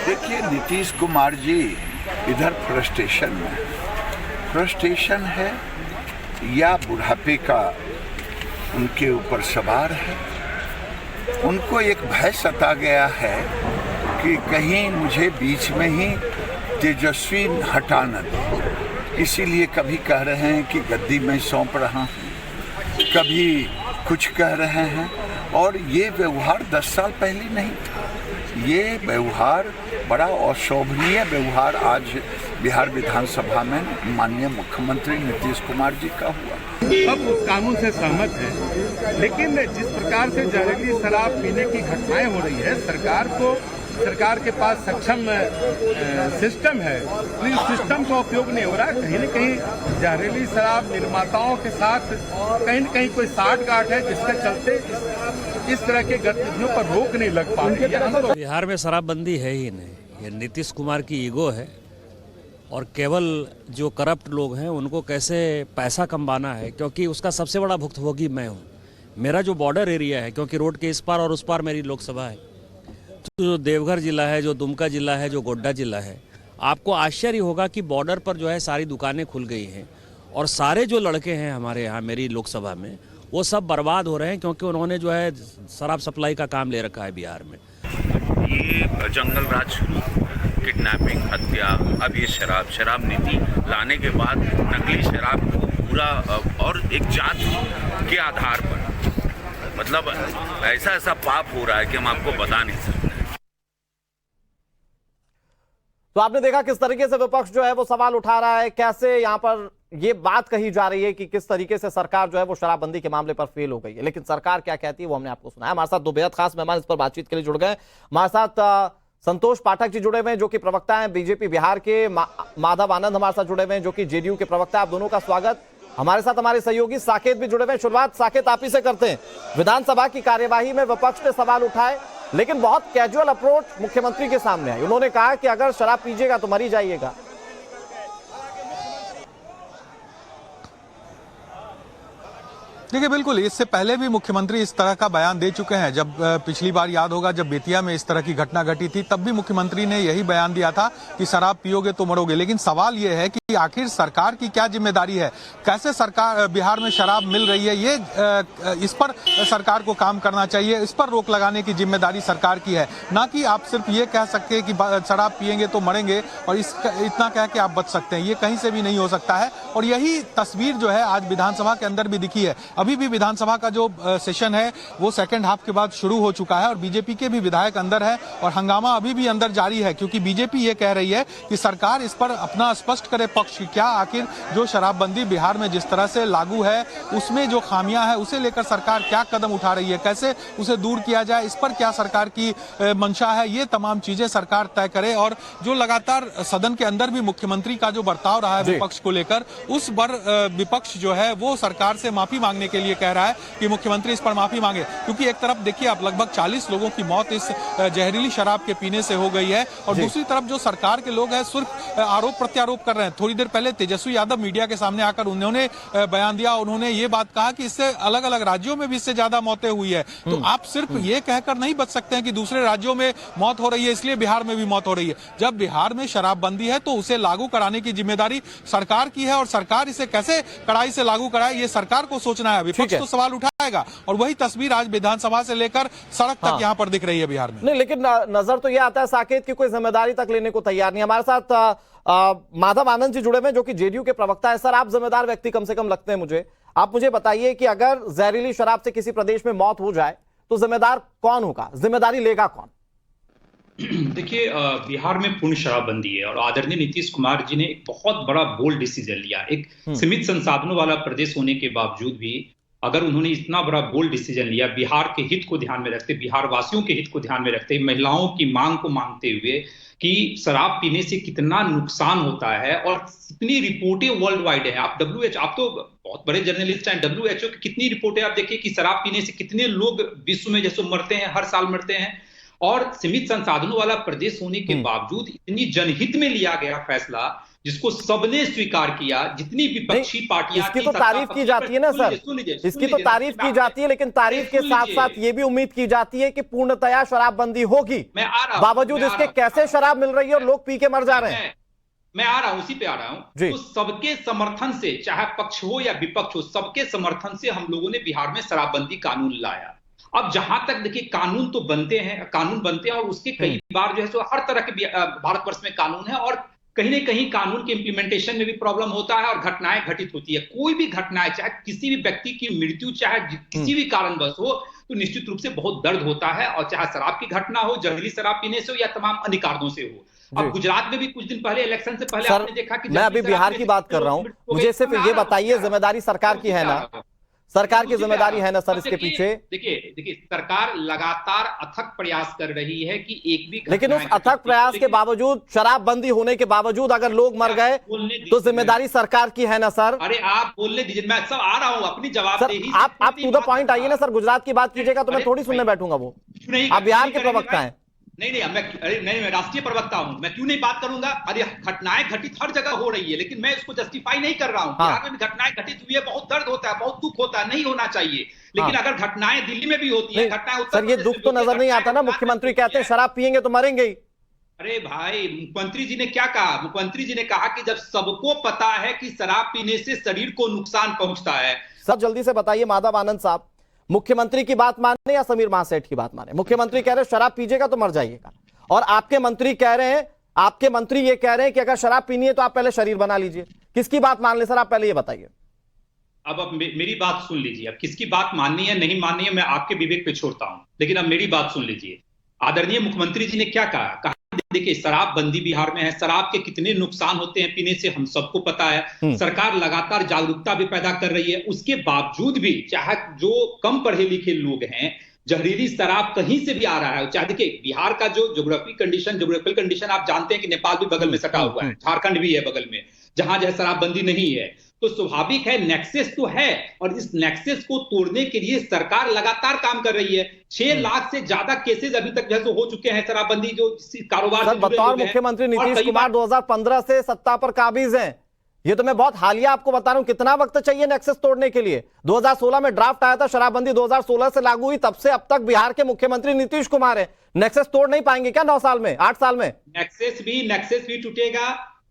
देखिए, नीतीश कुमार जी इधर फ्रस्ट्रेशन है या बुढ़ापे का उनके ऊपर सवार है। उनको एक भय सता गया है कि कहीं मुझे बीच में ही तेजस्वी हटा न दे, इसीलिए कभी कह रहे हैं कि गद्दी में सौंप रहा हूँ, कभी कुछ कह रहे हैं। और ये व्यवहार 10 साल पहले नहीं था। ये व्यवहार बड़ा अशोभनीय व्यवहार आज बिहार विधानसभा में माननीय मुख्यमंत्री नीतीश कुमार जी का हुआ। सब उस कानून से सहमत है, लेकिन जिस प्रकार से जहरीली शराब पीने की घटनाएं हो रही है, सरकार के पास सक्षम सिस्टम है, तो इस सिस्टम का उपयोग नहीं हो रहा। कहीं न कहीं जहरीली शराब निर्माताओं के साथ कहीं न कहीं कोई साठगांठ है, जिसके चलते इस तरह के गतिविधियों पर रोक नहीं लग पा रही है। बिहार में शराबबंदी है ही नहीं, ये नीतीश कुमार की ईगो है और केवल जो करप्ट लोग हैं उनको कैसे पैसा कमाना है, क्योंकि उसका सबसे बड़ा भुक्तभोगी मैं हूँ। मेरा जो बॉर्डर एरिया है, क्योंकि रोड के इस पार और उस पार मेरी लोकसभा है, तो जो देवघर जिला है, जो दुमका जिला है, जो गोड्डा जिला है, आपको आश्चर्य होगा कि बॉर्डर पर जो है सारी दुकानें खुल गई हैं और सारे जो लड़के हैं हमारे यहाँ मेरी लोकसभा में, वो सब बर्बाद हो रहे हैं, क्योंकि उन्होंने जो है शराब सप्लाई का काम ले रखा है बिहार में। ये जंगल राज शुरू, किडनैपिंग, हत्या, अब ये शराब नीति लाने के बाद नकली शराब को पूरा और एक जात के आधार पर, मतलब ऐसा पाप हो रहा है कि हम आपको बता नहीं सकते। तो आपने देखा किस तरीके से विपक्ष जो है वो सवाल उठा रहा है, कैसे यहां पर ये बात कही जा रही है कि किस तरीके से सरकार जो है वो शराबबंदी के मामले पर फेल हो गई है। लेकिन सरकार क्या कहती है वो हमने आपको सुनाया। हमारे साथ दो बेहद खास मेहमान इस पर बातचीत के लिए जुड़ गए। हमारे साथ संतोष पाठक जी जुड़े हुए हैं, जो कि प्रवक्ता हैं बीजेपी बिहार के। माधव आनंद हमारे साथ जुड़े हुए हैं, जो कि जेडीयू के प्रवक्ता। आप दोनों का स्वागत। हमारे साथ हमारे सहयोगी साकेत भी जुड़े हुए हैं। शुरुआत साकेत आप ही से करते हैं। विधानसभा की कार्यवाही में विपक्ष ने सवाल उठाए, लेकिन बहुत कैजुअल अप्रोच मुख्यमंत्री के सामने है। उन्होंने कहा कि अगर शराब पीजिएगा तो मर ही जाइएगा। देखिए, बिल्कुल इससे पहले भी मुख्यमंत्री इस तरह का बयान दे चुके हैं। जब पिछली बार याद होगा, जब बेतिया में इस तरह की घटना घटी थी, तब भी मुख्यमंत्री ने यही बयान दिया था कि शराब पियोगे तो मरोगे। लेकिन सवाल यह है कि आखिर सरकार की क्या जिम्मेदारी है, कैसे सरकार बिहार में शराब मिल रही है, ये इस पर सरकार को काम करना चाहिए। इस पर रोक लगाने की जिम्मेदारी सरकार की है, ना कि आप सिर्फ ये कह सकते हैं कि शराब पियेंगे तो मरेंगे और इतना कह के आप बच सकते हैं। ये कहीं से भी नहीं हो सकता है। और यही तस्वीर जो है आज विधानसभा के अंदर भी दिखी है। अभी भी विधानसभा का जो सेशन है वो सेकंड हाफ के बाद शुरू हो चुका है और बीजेपी के भी विधायक अंदर है और हंगामा अभी भी अंदर जारी है, क्योंकि बीजेपी ये कह रही है कि सरकार इस पर अपना स्पष्ट करे पक्ष की। क्या आखिर जो शराबबंदी बिहार में जिस तरह से लागू है उसमें जो खामियां है उसे लेकर सरकार क्या कदम उठा रही है, कैसे उसे दूर किया जाए, इस पर क्या सरकार की मंशा है, ये तमाम चीजें सरकार तय करे। और जो लगातार सदन के अंदर भी मुख्यमंत्री का जो बर्ताव रहा है विपक्ष को लेकर, उस पर विपक्ष जो है वो सरकार से माफी मांगने के लिए कह रहा है कि मुख्यमंत्री इस पर माफी मांगे। क्योंकि एक तरफ देखिए आप, लगभग 40 लोगों की मौत इस जहरीली शराब के पीने से हो गई है और दूसरी तरफ जो सरकार के लोग हैं सिर्फ आरोप प्रत्यारोप कर रहे हैं। थोड़ी देर पहले तेजस्वी यादव मीडिया के सामने आकर उन्होंने बयान दिया, उन्होंने ये बात कहा कि इससे अलग अलग राज्यों में भी इससे ज्यादा मौतें हुई है। तो आप सिर्फ ये कहकर नहीं बच सकते हैं कि दूसरे राज्यों में मौत हो रही है इसलिए बिहार में भी मौत हो रही है। जब बिहार में शराबबंदी है तो उसे लागू कराने की जिम्मेदारी सरकार की है और सरकार इसे कैसे कड़ाई से लागू कराए ये सरकार को सोचना है। विपक्ष तो सवाल उठाएगा और वही तस्वीर आज विधानसभा से लेकर सड़क तक यहाँ पर दिख रही है बिहार में। नहीं, लेकिन नजर तो यह आता है साकेत की कोई जिम्मेदारी तक लेने को तैयार नहीं। हमारे साथ माधव आनंद जी जुड़े हुए, जो कि जेडीयू के प्रवक्ता है। सर, आप जिम्मेदार व्यक्ति कम से कम लगते हैं मुझे। आप मुझे बताइए कि अगर जहरीली शराब से किसी प्रदेश में मौत हो जाए तो जिम्मेदार कौन होगा, जिम्मेदारी लेगा कौन? देखिए, बिहार में पूर्ण शराबबंदी है और आदरणीय नीतीश कुमार जी ने एक बहुत बड़ा बोल्ड डिसीजन लिया। एक सीमित संसाधनों वाला प्रदेश होने के बावजूद भी अगर उन्होंने इतना बड़ा बोल्ड डिसीजन लिया, बिहार के हित को ध्यान में रखते, बिहार वासियों के हित को ध्यान में रखते, महिलाओं की मांग को मांगते हुए कि शराब पीने से कितना नुकसान होता है और कितनी रिपोर्टें वर्ल्ड वाइड है। आप आप तो बहुत बड़े जर्नलिस्ट हैं, WHO की कितनी रिपोर्टें आप देखिए कि शराब पीने से कितने लोग विश्व में जैसे मरते हैं, हर साल मरते हैं। और सीमित संसाधनों वाला प्रदेश होने के बावजूद इतनी जनहित में लिया गया फैसला जिसको सबने स्वीकार किया, जितनी विपक्षी पार्टियां इसकी तो तारीफ की जाती है ना सर, इसकी तो तारीफ की जाती है, लेकिन तारीफ के साथ साथ ये भी उम्मीद की जाती है कि पूर्णतया शराबबंदी होगी। बावजूद इसके कैसे शराब मिल रही है और लोग पी के मर जा रहे हैं। मैं आ रहा हूं, उसी पे आ रहा हूं। तो सबके समर्थन से, चाहे पक्ष हो या विपक्ष हो, सबके समर्थन से हम लोगों ने बिहार में शराबबंदी कानून लाया। अब जहां तक देखिए कानून तो बनते हैं और उसके कई बार जो है सो हर तरह के भारतवर्ष में कानून है और कहीं ना कहीं कानून के इंप्लीमेंटेशन में भी प्रॉब्लम होता है और घटनाएं घटित होती है। कोई भी घटनाएं, चाहे किसी भी व्यक्ति की मृत्यु, चाहे किसी भी कारणवश हो, तो निश्चित रूप से बहुत दर्द होता है, और चाहे शराब की घटना हो, जहरीली शराब पीने से हो या तमाम अन्य कारणों से हो। अब गुजरात में भी कुछ दिन पहले, इलेक्शन से पहले आपने देखा कि मैं अभी बिहार की बात कर रहा हूं, मुझे सिर्फ ये बताइए, जिम्मेदारी सरकार की है ना, सरकार की जिम्मेदारी है ना सर इसके पीछे? देखिए सरकार लगातार अथक प्रयास कर रही है कि एक भी, लेकिन उस अथक प्रयास के बावजूद, शराबबंदी होने के बावजूद अगर लोग मर गए तो जिम्मेदारी सरकार की है ना सर? अरे आप बोलने दीजिए, मैं सब आ रहा हूं अपनी जवाबदेही। आप टू द पॉइंट आइए ना सर। गुजरात की बात कीजिएगा तो मैं थोड़ी सुनने बैठूंगा वो। आप बिहार के प्रवक्ता हैं। मैं राष्ट्रीय प्रवक्ता हूं, मैं क्यों नहीं बात करूंगा? अरे घटनाएं घटित हर जगह हो रही है, लेकिन मैं इसको जस्टिफाई नहीं कर रहा हूं। बिहार में भी घटनाएं घटित हुई है, बहुत दर्द होता है, बहुत दुख होता है, नहीं होना चाहिए। लेकिन अगर घटनाएं दिल्ली में भी होती है, घटनाएं उत्तर सर, ये दुख तो नजर नहीं आता ना। मुख्यमंत्री कहते हैं शराब पियेंगे तो मरेंगे ही। अरे भाई, मुख्यमंत्री जी ने क्या कहा? मुख्यमंत्री जी ने कहा कि जब सबको पता है कि शराब पीने से शरीर को नुकसान पहुंचता है। सर जल्दी से बताइए माधव आनंद साहब, मुख्यमंत्री की बात माने या समीर महासेठ की बात माने? मुख्यमंत्री कह रहे हैं शराब पीजिएगा तो मर जाइएगा, और आपके मंत्री कह रहे हैं, आपके मंत्री ये कह रहे हैं कि अगर शराब पीनी है तो आप पहले शरीर बना लीजिए। किसकी बात मान ले सर, आप पहले ये बताइए। अब मेरी बात सुन लीजिए। अब किसकी बात माननी है नहीं माननी है मैं आपके विवेक पे छोड़ता हूं, लेकिन अब मेरी बात सुन लीजिए। आदरणीय मुख्यमंत्री जी ने क्या कहा? देखिए शराबबंदी बिहार में है, शराब के कितने नुकसान होते हैं पीने से हम सबको पता है। सरकार लगातार जागरूकता भी पैदा कर रही है, उसके बावजूद भी चाहे जो कम पढ़े लिखे लोग हैं, जहरीली शराब कहीं से भी आ रहा है। चाहे देखिए बिहार का जो ज्योग्राफिकल कंडीशन आप जानते हैं कि नेपाल भी बगल में सटा हुआ है, झारखंड भी है बगल में, जहां जो है शराबबंदी नहीं है, तो स्वाभाविक है नेक्सस तो है, और इस नेक्सस को तोड़ने के लिए सरकार लगातार काम कर रही है। 6 लाख से ज्यादा केसेस अभी तक जैसे हो चुके हैं शराबबंदी जो कारोबार से जुड़े हुए हैं। बतौर मुख्यमंत्री नीतीश कुमार 2015 से सत्ता पर काबिज हैं। ये तो मैं बहुत हालिया आपको बता रहा हूं। कितना वक्त चाहिए नेक्सस तोड़ने के लिए? 2016 में ड्राफ्ट आया था, शराबबंदी 2016 से लागू हुई, तब से अब तक बिहार के मुख्यमंत्री नीतीश कुमार है। नेक्सस तोड़ नहीं पाएंगे क्या 9 साल में, 8 साल में? नेक्सस भी टूटेगा।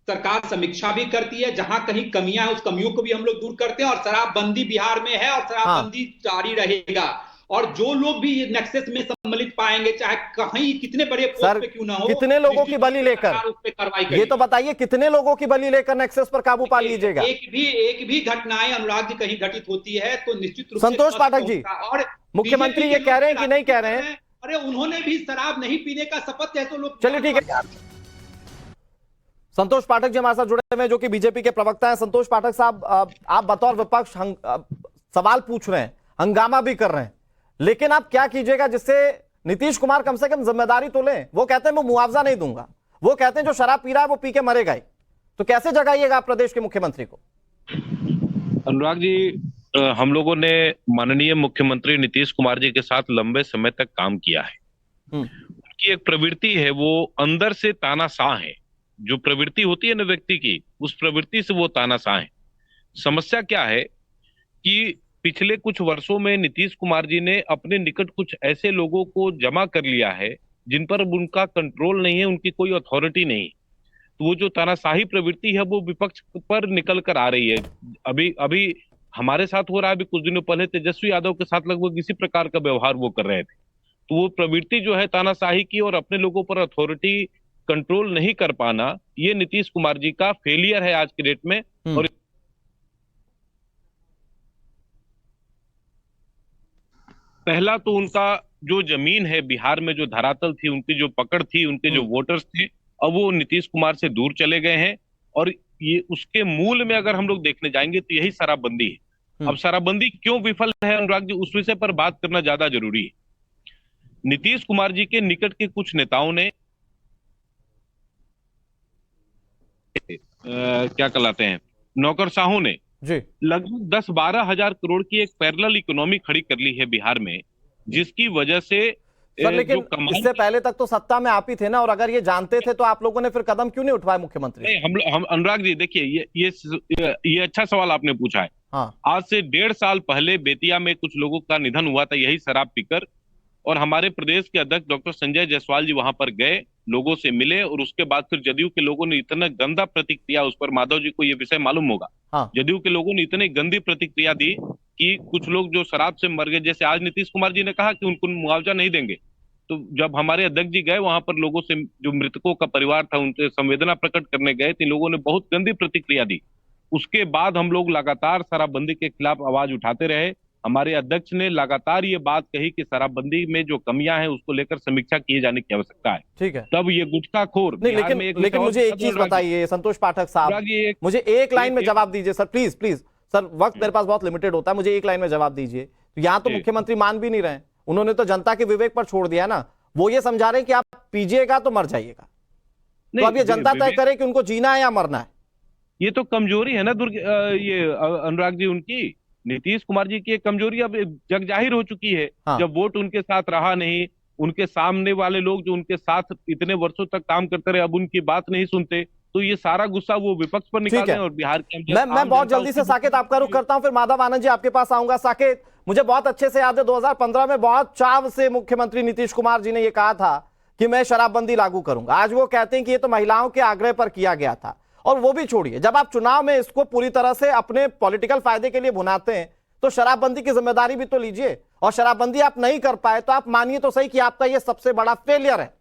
सरकार समीक्षा भी करती है, जहां कहीं कमियां है उस कमियों को भी हम लोग दूर करते हैं, और शराबबंदी बिहार में है और शराबबंदी जारी रहेगा। और जो लोग भी नेक्सस में सम्मिलित पाएंगे, चाहे कहीं कितने बड़े पोस्ट पे क्यों ना हो, कितने लोगों की बलि लेकर, उस पे कार्रवाई करेगी। ये तो बताइए कितने लोगों की बलि लेकर नेक्सस पर काबू पा लीजिएगा? एक भी घटनाएं अनुराग जी कहीं घटित होती है तो निश्चित रूप से संतोष पाठक जी, और मुख्यमंत्री ये कह रहे हैं कि नहीं कह रहे हैं? अरे उन्होंने भी शराब नहीं पीने का शपथ है, तो लोग, चलिए ठीक है। संतोष पाठक जी हमारे साथ जुड़े हुए हैं, जो कि बीजेपी के प्रवक्ता हैं। संतोष पाठक साहब, आप बतौर विपक्ष सवाल पूछ रहे हैं, हंगामा भी कर रहे हैं, लेकिन आप क्या कीजिएगा जिससे नीतीश कुमार कम से कम जिम्मेदारी तो लें? वो कहते हैं मैं मुआवजा नहीं दूंगा, वो कहते हैं जो शराब पी रहा है वो पी के मरेगा ही। तो कैसे जगाइएगा आप प्रदेश के मुख्यमंत्री को? अनुराग जी, हम लोगों ने माननीय मुख्यमंत्री नीतीश कुमार जी के साथ लंबे समय तक काम किया है। उनकी एक प्रवृत्ति है, वो अंदर से तानाशाह है। जो प्रवृत्ति होती है ना व्यक्ति की, उस प्रवृत्ति से वो तानाशाह है। समस्या क्या है कि पिछले कुछ वर्षों में नीतीश कुमार जी ने अपने निकट कुछ ऐसे लोगों को जमा कर लिया है जिन पर उनका कंट्रोल नहीं है, उनकी कोई अथॉरिटी नहीं। तो वो जो तानाशाही प्रवृत्ति है वो विपक्ष पर निकल कर आ रही है। अभी हमारे साथ हो रहा है, अभी कुछ दिनों पहले तेजस्वी यादव के साथ लगभग इसी प्रकार का व्यवहार वो कर रहे थे। तो वो प्रवृत्ति जो है तानाशाही की और अपने लोगों पर अथॉरिटी कंट्रोल नहीं कर पाना, ये नीतीश कुमार जी का फेलियर है आज के डेट में। और पहला तो उनका जो जमीन है बिहार में, जो धरातल थी, उनकी जो पकड़ थी, उनके जो वोटर्स थे, अब वो नीतीश कुमार से दूर चले गए हैं। और ये उसके मूल में अगर हम लोग देखने जाएंगे तो यही शराबबंदी है। अब शराबबंदी क्यों विफल है अनुराग जी, उस विषय पर बात करना ज्यादा जरूरी है। नीतीश कुमार जी के निकट के कुछ नेताओं ने क्या कहलाते हैं, नौकरशाहों ने लगभग 10-12 हजार करोड़ की एक पैरेलल इकोनॉमी खड़ी कर ली है बिहार में, जिसकी वजह से सर लेकिन इससे पहले तक तो सत्ता में आप ही थे ना, और अगर ये जानते थे तो आप लोगों ने फिर कदम क्यों नहीं उठवाया मुख्यमंत्री? नहीं, हम अनुराग जी देखिए, ये अच्छा सवाल आपने पूछा है। हाँ। आज से 1.5 साल पहले बेतिया में कुछ लोगों का निधन हुआ था यही शराब पीकर, और हमारे प्रदेश के अध्यक्ष डॉक्टर संजय जायसवाल जी वहां पर गए, लोगों से मिले, और उसके बाद फिर जदयू के लोगों ने इतना गंदा प्रतिक्रिया उस पर, माधव जी को ये विषय मालूम होगा। हाँ। जदयू के लोगों ने इतनी गंदी प्रतिक्रिया दी कि कुछ लोग जो शराब से मर गए, जैसे आज नीतीश कुमार जी ने कहा कि उनको मुआवजा नहीं देंगे, तो जब हमारे अध्यक्ष जी गए वहां पर लोगों से, जो मृतकों का परिवार था, उनसे संवेदना प्रकट करने गए थे, लोगों ने बहुत गंदी प्रतिक्रिया दी। उसके बाद हम लोग लगातार शराबबंदी के खिलाफ आवाज उठाते रहे। हमारे अध्यक्ष ने लगातार ये बात कही कि शराबबंदी में जो कमियां हैं उसको लेकर समीक्षा किए जाने की आवश्यकता है। ठीक है। तब ये गुटखाखोर नहीं, लेकिन मुझे एक चीज बताइए संतोष पाठक साहब, मुझे एक लाइन में जवाब दीजिए सर, प्लीज प्लीज सर, वक्त मेरे पास बहुत लिमिटेड होता है, मुझे एक लाइन में जवाब दीजिए। तो यहाँ तो मुख्यमंत्री मान भी नहीं रहे, उन्होंने तो जनता के विवेक पर छोड़ दिया ना। वो ये समझा रहे हैं कि आप पीजिएगा तो मर जाइएगा, तो अब ये जनता तय करे कि उनको जीना है या मरना है। ये तो कमजोरी है ना ये अनुराग जी, उनकी नीतीश कुमार जी की एक कमजोरी अब जग जाहिर हो चुकी है। हाँ। जब वोट उनके साथ रहा नहीं, उनके सामने वाले लोग जो उनके साथ इतने वर्षों तक काम करते रहे, अब उनकी बात नहीं सुनते, तो ये सारा गुस्सा वो विपक्ष पर निकालते हैं। और बिहार के मैं बहुत जल्दी से साकेत आपका रुख करता हूं, फिर माधव आनंद जी आपके पास आऊंगा। साकेत, मुझे बहुत अच्छे से याद है 2015 में बहुत चाव से मुख्यमंत्री नीतीश कुमार जी ने यह कहा था कि मैं शराबबंदी लागू करूंगा। आज वो कहते हैं कि ये तो महिलाओं के आग्रह पर किया गया था। और वो भी छोड़िए, जब आप चुनाव में इसको पूरी तरह से अपने पॉलिटिकल फायदे के लिए भुनाते हैं तो शराबबंदी की जिम्मेदारी भी तो लीजिए। और शराबबंदी आप नहीं कर पाए तो आप मानिए तो सही कि आपका ये सबसे बड़ा फेलियर है।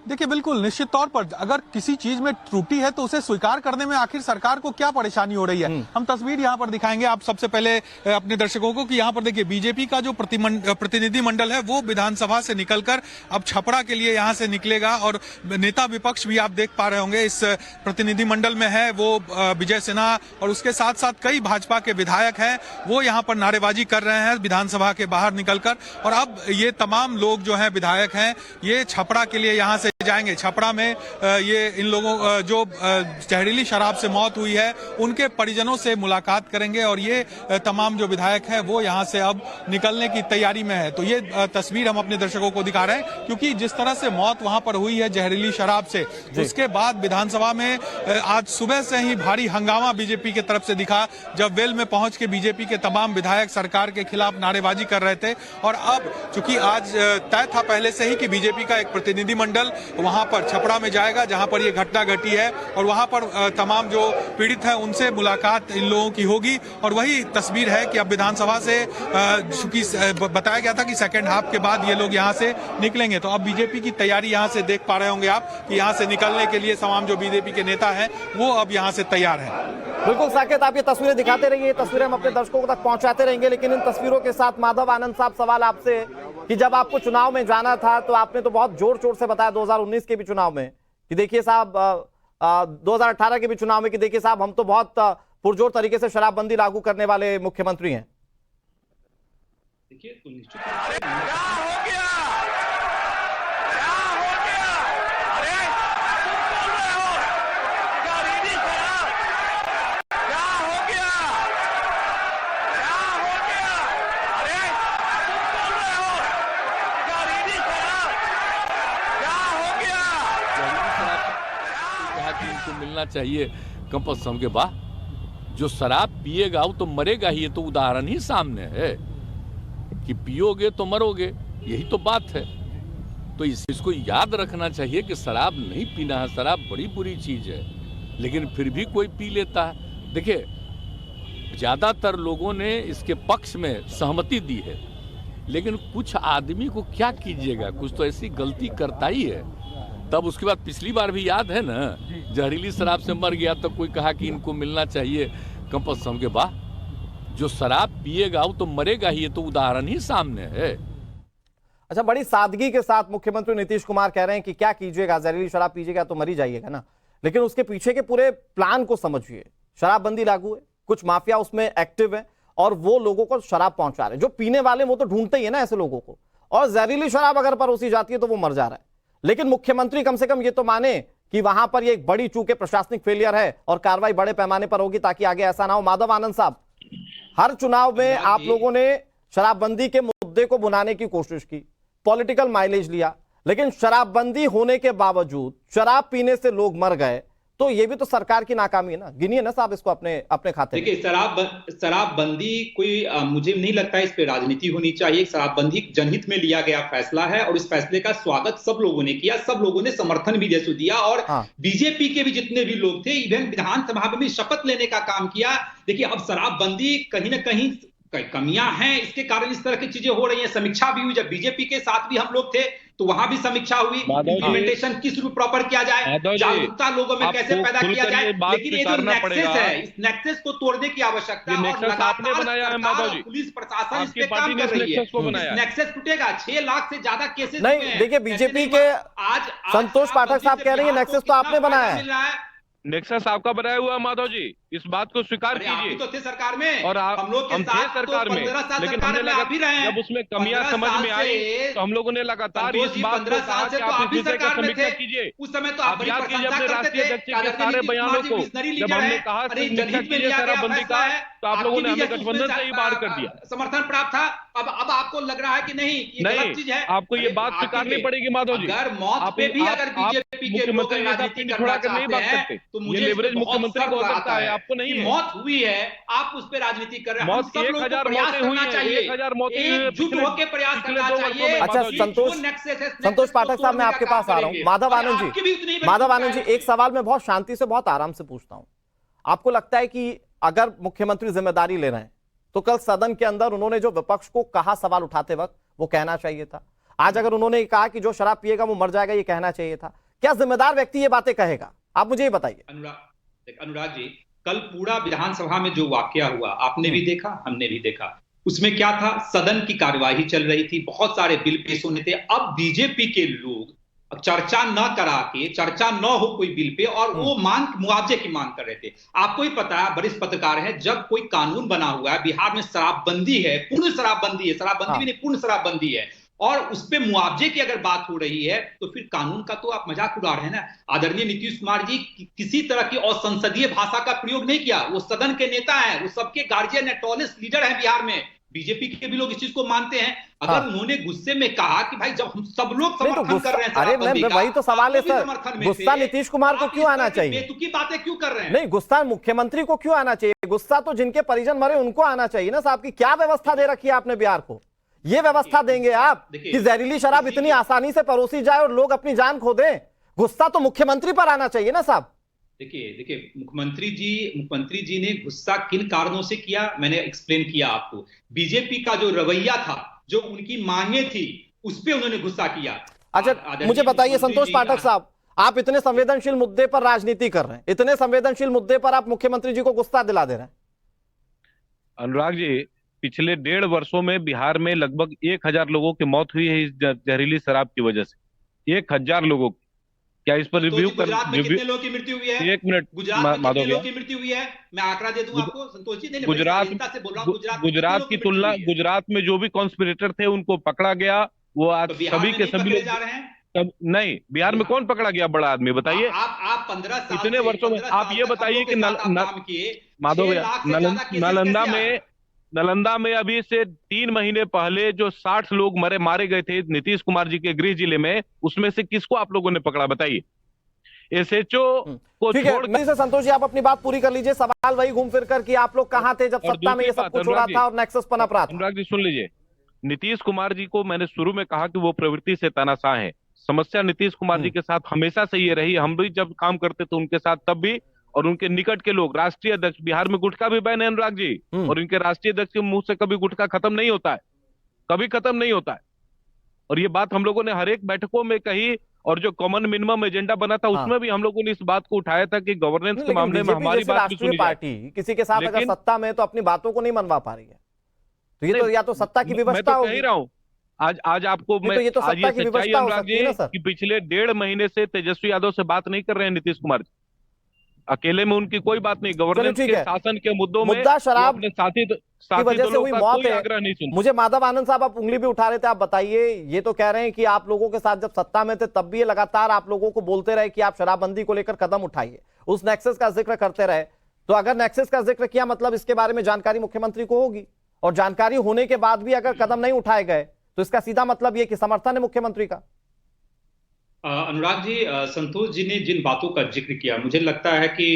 देखिए बिल्कुल निश्चित तौर पर अगर किसी चीज में त्रुटि है तो उसे स्वीकार करने में आखिर सरकार को क्या परेशानी हो रही है। हम तस्वीर यहां पर दिखाएंगे आप सबसे पहले अपने दर्शकों को कि यहां पर देखिए बीजेपी का जो प्रतिनिधि मंडल है वो विधानसभा से निकलकर अब छपरा के लिए यहां से निकलेगा। और नेता विपक्ष भी आप देख पा रहे होंगे इस प्रतिनिधि मंडल में है वो विजय सिन्हा, और उसके साथ साथ कई भाजपा के विधायक हैं, वो यहाँ पर नारेबाजी कर रहे हैं विधानसभा के बाहर निकलकर। और अब ये तमाम लोग जो है विधायक हैं ये छपरा के लिए यहाँ से जाएंगे। छपरा में ये इन लोगों जो जहरीली शराब से मौत हुई है उनके परिजनों से मुलाकात करेंगे, और ये तमाम जो विधायक हैं वो यहां से अब निकलने की तैयारी में है। तो ये तस्वीर हम अपने दर्शकों को दिखा रहे हैं, क्योंकि जिस तरह से मौत वहां पर हुई है जहरीली शराब से, उसके बाद विधानसभा में आज सुबह से ही भारी हंगामा बीजेपी की तरफ से दिखा, जब वेल में पहुंच के बीजेपी के तमाम विधायक सरकार के खिलाफ नारेबाजी कर रहे थे। और अब चूंकि आज तय था पहले से ही कि बीजेपी का एक प्रतिनिधि मंडल वहां पर छपरा में जाएगा जहां पर ये घटना घटी है, और वहां पर तमाम जो पीड़ित हैं उनसे मुलाकात इन लोगों की होगी। और वही तस्वीर है कि अब विधानसभा से चूंकि बताया गया था कि सेकेंड हाफ के बाद ये लोग यहां से निकलेंगे, तो अब बीजेपी की तैयारी यहां से देख पा रहे होंगे आप कि यहां से निकलने के लिए तमाम जो बीजेपी के नेता हैं वो अब यहां से तैयार है। बिल्कुल साकेत, आप ये तस्वीरें दिखाते रहिए, ये तस्वीरें हम अपने दर्शकों तक पहुंचाते रहेंगे। लेकिन इन तस्वीरों के साथ माधव आनंद साहब, सवाल आपसे कि जब आपको चुनाव में जाना था तो आपने तो बहुत जोर शोर से बताया 2019 के भी चुनाव में कि देखिए साहब, 2018 के भी चुनाव में कि देखिए साहब हम तो बहुत पुरजोर तरीके से शराबबंदी लागू करने वाले मुख्यमंत्री हैं। देखिए तो निश्चित रूप से मिलना चाहिए कंपल्सरी के बाद। जो शराब पिएगा वो तो मरेगा ही, ये तो उदाहरण ही सामने है कि पियोगे तो मरोगे, यही तो बात है। तो इसको याद रखना चाहिए कि शराब नहीं पीना है, शराब बड़ी बुरी चीज है, लेकिन फिर भी कोई पी लेता है। देखिए ज्यादातर लोगों ने इसके पक्ष में सहमति दी है, लेकिन कुछ आदमी को क्या कीजिएगा, कुछ तो ऐसी गलती करता ही है। तब उसके बाद पिछली बार भी याद है ना, जहरीली शराब से मर गया तो कोई कहा कि इनको मिलना चाहिए कंपल्सरी के बाद। जो शराब पिएगा वो तो मरेगा ही, ये तो उदाहरण ही सामने है। अच्छा, बड़ी सादगी के साथ मुख्यमंत्री नीतीश कुमार कह रहे हैं कि क्या कीजिएगा, जहरीली शराब पीजिएगा तो मरी जाइएगा ना, लेकिन उसके पीछे के पूरे प्लान को समझिए। शराबबंदी लागू है, कुछ माफिया उसमें एक्टिव है और वो लोगों को शराब पहुंचा रहे हैं। जो पीने वाले वो तो ढूंढते ही है ना ऐसे लोगों को, और जहरीली शराब अगर परोसी जाती है तो वो मर जा रहा है। लेकिन मुख्यमंत्री कम से कम ये तो माने कि वहां पर ये एक बड़ी चूक है, प्रशासनिक फेलियर है और कार्रवाई बड़े पैमाने पर होगी ताकि आगे ऐसा ना हो। माधव आनंद साहब, हर चुनाव में आप लोगों ने शराबबंदी के मुद्दे को बुनाने की कोशिश की, पॉलिटिकल माइलेज लिया, लेकिन शराबबंदी होने के बावजूद शराब पीने से लोग मर गए, तो ये भी तो सरकार की नाकामी है ना। गिनिए ना साहब इसको अपने खाते में। देखिए, शराबबंदी कोई मुझे नहीं लगता है इस पे राजनीति होनी चाहिए। शराबबंदी जनहित में लिया गया फैसला है और इस फैसले का स्वागत सब लोगों ने किया, सब लोगों ने समर्थन भी जैसे दिया और बीजेपी के भी जितने भी लोग थे, इवन विधानसभा में भी शपथ लेने का काम किया। देखिए, अब शराबबंदी कहीं ना कहीं कमियां हैं, इसके कारण इस तरह की चीजें हो रही हैं। समीक्षा भी हुई, जब बीजेपी के साथ भी हम लोग थे तो वहां भी समीक्षा हुई, इम्प्लीमेंटेशन किस रूप प्रॉपर किया जाए, जागरूकता लोगों में कैसे पैदा किया जाए। लेकिन ये जो नेक्सस है, इस नेक्सस को तोड़ने की आवश्यकता है और लगातार पुलिस प्रशासन इस पे काम कर रही है। नेक्सस टूटेगा, 6 लाख से ज्यादा केसेस नहीं। देखिए, बीजेपी के आज संतोष पाठक साहब कह रहे हैं नेक्सस तो आपने बनाया है। नेक्सस आपका बनाया हुआ माधव जी, इस बात को स्वीकार कीजिए। तो थे सरकार में और हम लोग थे सरकार में, लेकिन हमने जब उसमें कमियां समझ में आई तो हम लोगों ने लगातार इस बात को कहा कि आप इस विषय का समीक्षा कीजिए। उस समय तो आप याद कीजिए अपने राष्ट्रीय अध्यक्ष के सारे बयानों को, जब हमने कहा समीक्षा कीजिए शराबबंदी का, तो आप लोगों ने हमें गठबंधन से ही बाहर कर दिया। समर्थन प्राप्त था। अब आपको लग रहा है कि नहीं चीज है, आपको ये बात स्वीकारनी पड़ेगी माधव जी। अगर मौत पे भी अगर बीजेपी के लोग राजनीति करना चाहते हैं तो मुझे लेवरेज मुख्यमंत्री को हो सकता है, आपको नहीं। मौत हुई है, आप उस पे राजनीति कर रहे हैं। मौत 1000 मौतें हुई हैं, 1000 मौतें एकजुट होकर प्रयास करना चाहिए। अच्छा, संतोष पाठक साहब, मैं आपके पास आ रहा हूँ। माधव आनंद जी, एक सवाल मैं बहुत शांति से, बहुत आराम से पूछता हूँ। आपको लगता है कि अगर मुख्यमंत्री जिम्मेदारी ले रहे हैं तो कल सदन के अंदर उन्होंने जो विपक्ष को कहा सवाल उठाते वक्त, वो कहना चाहिए था? आज अगर उन्होंने कहा कि जो शराब पिएगा वो मर जाएगा, ये कहना चाहिए था? क्या जिम्मेदार व्यक्ति ये बातें कहेगा? आप मुझे ये बताइए। अनुराग जी, कल पूरा विधानसभा में जो वाकया हुआ आपने भी देखा, हमने भी देखा। उसमें क्या था, सदन की कार्यवाही चल रही थी, बहुत सारे बिल पेश होने थे। अब बीजेपी के लोग चर्चा न करा के, चर्चा न हो कोई बिल पे, और वो मुआवजे की मांग कर रहे थे। आपको ही पता है, वरिष्ठ पत्रकार है, जब कोई कानून बना हुआ है, बिहार में शराबबंदी है, पूर्ण शराबबंदी है, शराबबंदी भी नहीं पूर्ण शराबबंदी है, और उस पे मुआवजे की अगर बात हो रही है तो फिर कानून का तो आप मजाक उड़ा रहे हैं ना। आदरणीय नीतीश कुमार जी किसी तरह की असंसदीय भाषा का प्रयोग नहीं किया। वो सदन के नेता हैं, वो सबके गार्जियन है, टॉलेस्ट लीडर है बिहार में। बीजेपी के भी लोग इस चीज को मानते हैं। अगर उन्होंने गुस्से में कहा कि भाई जब हम सब लोग समर्थन कर रहे हैं, अरे मैं वही तो सवाल है सर, गुस्सा नीतीश कुमार को क्यों आना चाहिए? बेतुकी बातें क्यों कर रहे हैं? नहीं, गुस्सा मुख्यमंत्री को क्यों आना चाहिए? गुस्सा तो जिनके परिजन मरे उनको आना चाहिए ना साहब। की क्या व्यवस्था दे रखी है आपने बिहार को? ये व्यवस्था देंगे आप कि जहरीली शराब इतनी आसानी से परोसी जाए और लोग अपनी जान खो दें? गुस्सा तो मुख्यमंत्री पर आना चाहिए ना साहब। देखिए मुख्यमंत्री जी ने गुस्सा किन कारणों से किया, मैंने एक्सप्लेन किया आपको। बीजेपी का जो रवैया था, जो उनकी मांगे थी, उस पे उन्होंने गुस्सा किया। अच्छा, मुझे बताइए संतोष पाठक साहब, आप इतने संवेदनशील मुद्दे पर राजनीति कर रहे हैं, इतने संवेदनशील मुद्दे पर आप मुख्यमंत्री जी को गुस्सा दिला दे रहे हैं। अनुराग जी, पिछले 1.5 वर्षों में बिहार में लगभग 1000 लोगों की मौत हुई है इस जहरीली शराब की वजह से। 1000 लोगों की। क्या इस पर रिव्यू कर? कितने लोगों की मृत्यु हुई है? 1 मिनट, गुजरात में कितने लोगों की मृत्यु हुई है? मैं आंकड़ा दे दूं आपको संतोष जी। नहीं, गुजरात की तुलना, गुजरात में जो भी कॉन्स्पिरेटर थे उनको पकड़ा गया। वो आज सभी के सभी लोग जा रहे हैं। नहीं, बिहार में कौन पकड़ा गया बड़ा आदमी, बताइए। आप 15 साल इतने वर्षों में आप ये बताइए कि माधव भैया, नालंदा में अभी से 3 महीने पहले जो 60 लोग मारे गए थे नीतीश कुमार जी के गृह जिले में, उसमें से किसको आप लोगों ने पकड़ा, बताइए। एसएचओ को छोड़। संतोष जी, आप अपनी बात पूरी कर लीजिए। सवाल वही घूम फिर कर कि आप लोग कहां थे जब सत्ता में ये सब कुछ हो रहा था और नेक्सस पनप रहा था? अनुराग जी सुन लीजिए, नीतीश कुमार जी को मैंने शुरू में कहा कि वो प्रवृत्ति से तानाशाह है। समस्या नीतीश कुमार जी के साथ हमेशा से ये रही। हम भी जब काम करते थे उनके साथ तब भी, और उनके निकट के लोग, राष्ट्रीय अध्यक्ष, बिहार में गुटखा भी बैन है अनुराग जी, और इनके राष्ट्रीय अध्यक्ष के मुंह से कभी गुटखा खत्म नहीं होता है, कभी खत्म नहीं होता है। और ये बात हम लोगों ने हर एक बैठकों में कही, और जो कॉमन मिनिमम एजेंडा बना था उसमें भी हम लोगों ने इस बात को उठाया था कि गवर्नेंस के मामले में हमारी बात भी सुनी जाए। पार्टी किसी के साथ अगर सत्ता में तो अपनी बातों को नहीं मनवा पा रही है, तो ये तो या तो सत्ता की व्यवस्था होगी। मैं तो कह रहा हूँ, आज आपको मैं ये तो सत्ता की व्यवस्था हो सकती है ना सर, कि पिछले 1.5 महीने से तेजस्वी यादव से बात नहीं कर रहे हैं नीतीश कुमार जी। अकेले में उनकी कोई बात नहीं, गवर्नेंस के शासन के मुद्दों में मुद्दा शराब अपने साथी की वजह से हुई मौत है। मुझे माधव आनंद साहब, आप उंगली भी उठा रहे थे, आप बताइए। ये तो कह रहे हैं कि आप लोगों के साथ जब सत्ता में थे तब भी ये लगातार आप लोगों को बोलते रहे कि आप शराबबंदी को लेकर कदम उठाइए, उस नेक्सस का जिक्र करते रहे, तो अगर नेक्सस का जिक्र किया, मतलब इसके बारे में जानकारी मुख्यमंत्री को होगी, और जानकारी होने के बाद भी अगर कदम नहीं उठाए गए तो इसका सीधा मतलब यह कि समर्थन है मुख्यमंत्री का। अनुराग जी, संतोष जी ने जिन बातों का जिक्र किया, मुझे लगता है कि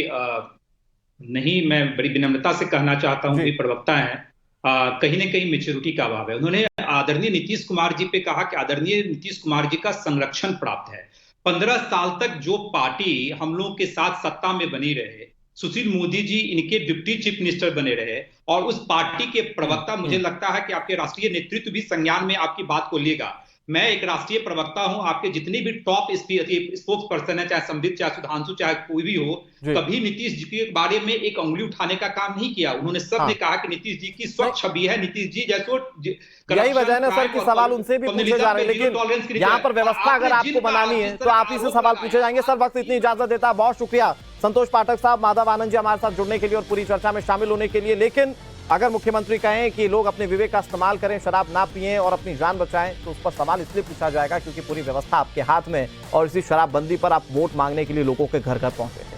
नहीं, मैं बड़ी विनम्रता से कहना चाहता हूं कि प्रवक्ता हैं, कहीं ना कहीं मेच्योरिटी का अभाव है। उन्होंने आदरणीय नीतीश कुमार जी पे कहा कि आदरणीय नीतीश कुमार जी का संरक्षण प्राप्त है। 15 साल तक जो पार्टी हम लोगों के साथ सत्ता में बनी रहे, सुशील मोदी जी इनके डिप्टी चीफ मिनिस्टर बने रहे, और उस पार्टी के प्रवक्ता, मुझे लगता है कि आपके राष्ट्रीय नेतृत्व भी संज्ञान में आपकी बात को लेगा। मैं एक राष्ट्रीय प्रवक्ता हूं, आपके जितने भी टॉप स्पोक्स पर्सन है, चाहे संबित, चाहे सुधांशु, चाहे कोई भी हो, कभी नीतीश जी के बारे में एक उंगली उठाने का काम नहीं किया। उन्होंने सबने कहा कि नीतीश जी की स्वच्छ छवि है, नीतीश जी जैसो। यही वजह है ना सर कि सवाल उनसे भी पूछे जा रहे हैं, लेकिन यहाँ पर व्यवस्था अगर आपको बनानी है तो आप ही से सवाल पूछे जाएंगे। सर, वक्त इतनी इजाजत देता है, बहुत शुक्रिया संतोष पाठक साहब, माधव आनंद जी हमारे साथ जुड़ने के लिए और पूरी चर्चा में शामिल होने के लिए। लेकिन अगर मुख्यमंत्री कहें कि लोग अपने विवेक का इस्तेमाल करें, शराब ना पिएं और अपनी जान बचाएं, तो उस पर सवाल इसलिए पूछा जाएगा क्योंकि पूरी व्यवस्था आपके हाथ में, और इसी शराबबंदी पर आप वोट मांगने के लिए लोगों के घर घर पहुंचे।